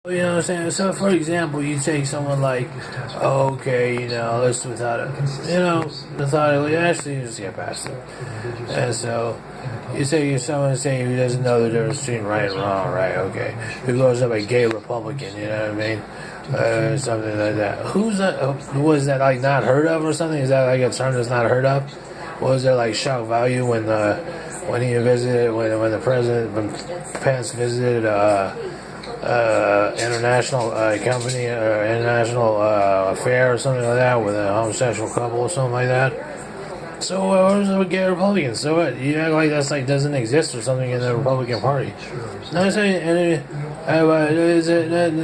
You know what I'm saying? So, for example, you take someone like, okay, let's methodically, actually, you just get past it. And so, you say you're someone saying who doesn't know the difference between right and wrong, right? Okay. Who grows up a gay Republican, you know what I mean? Something like that. Who's that? Was that like not heard of or something? Is that like a term that's not heard of? Was there like shock value when he visited, when the president, when Pence visited, international company or international affair or something like that with a homosexual couple or something like that. So what is it with gay Republicans? So what? You act like that's like doesn't exist or something in the Republican Party. No, I'm saying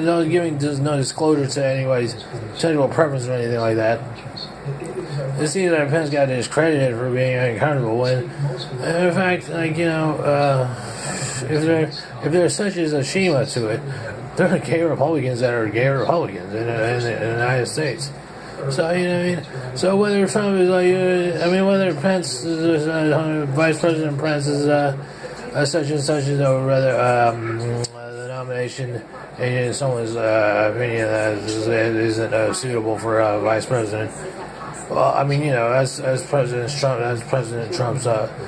no giving no disclosure to anybody's sexual preference or anything like that. It seems like Pence got discredited for being uncomfortable when, in fact, if there's such as a shema to it, there are gay Republicans that are gay Republicans in the United States. So, you know what I mean? So whether Trump is whether Pence is, Vice President Pence is such and such as, or rather, the nomination in someone's opinion that isn't suitable for Vice President. Well, I mean, as President Trump's, that's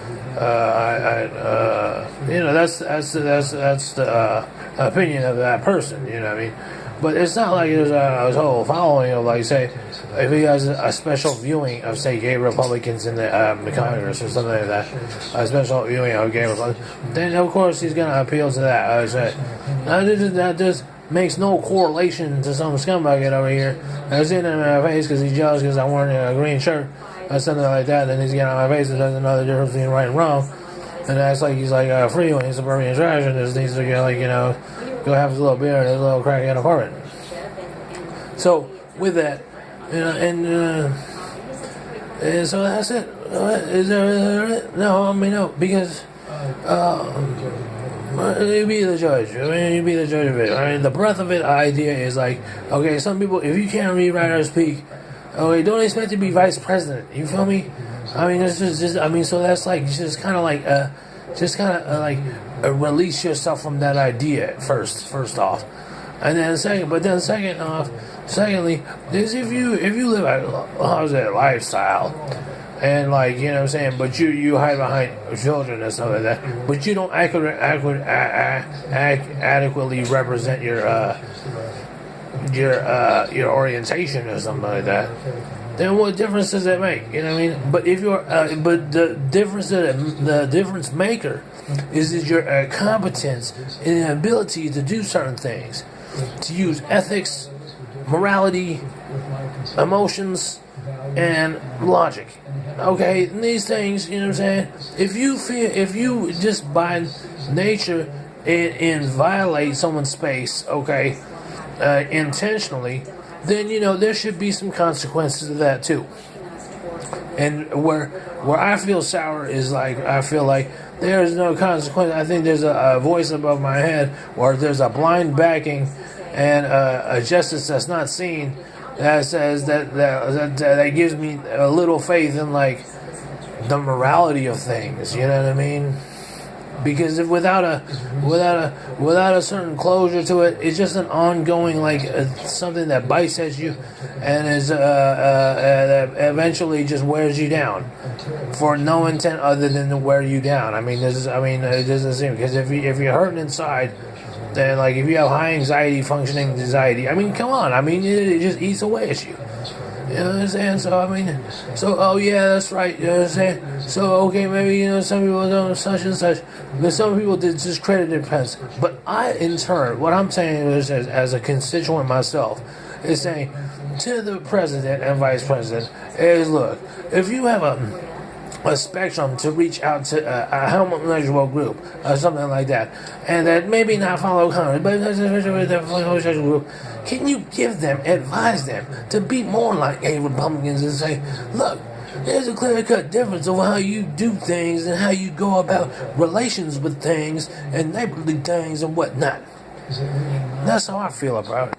the opinion of that person. You know what I mean? But it's not like there's a whole following of, like, say, if he has a special viewing of, say, gay Republicans in the Congress or something like that, a special viewing of gay Republicans, then of course he's going to appeal to that. I would say that just makes no correlation to some scumbag over here that's in my face because he's jealous because I'm wearing a green shirt or something like that. Then he's getting on my face and doesn't know the difference between right and wrong, and acts like he's like free when he's suburban trash and just needs to go have his little beer and his little crack in apartment. So with that, and so that's it. Is there? No, I mean no, because you be the judge. You be the judge of it. The breadth of it idea is like, okay, some people, if you can't read, write, or speak, okay, don't expect to be vice president. You feel me? It's just so that's like just kind of like release yourself from that idea first off, and then secondly, is if you live a lifestyle, and but you hide behind children and stuff like that, but you don't adequately represent your orientation or something like that, then what difference does that make? You know what I mean? But if you're, the difference maker is your competence and ability to do certain things, to use ethics, morality, emotions, and logic. Okay, and these things, you know what I'm saying? If you just by nature and violate someone's space, okay, intentionally, then there should be some consequences to that too. And where I feel sour is I feel like there is no consequence. I think there's a voice above my head, or there's a blind backing and a justice that's not seen that says that gives me a little faith in the morality of things. You know what I mean? Because if without a certain closure to it, it's just an ongoing something that bites at you, and is that eventually just wears you down for no intent other than to wear you down. It doesn't seem, because if you're hurting inside, then if you have high anxiety, functioning anxiety, come on, it just eats away at you. You know what I'm saying? Oh yeah, that's right. You know what I'm saying? So okay, maybe some people don't such and such, but some people did discredit Pence. But I, in turn, what I'm saying is, as a constituent myself, is saying to the president and vice president is, look, if you have a spectrum to reach out to a homosexual group or something like that, and that maybe not follow Congress, but the homosexual group, can you advise them to be more like gay Republicans and say, look, there's a clear-cut difference of how you do things and how you go about relations with things and neighborly things and whatnot. That's how I feel about it.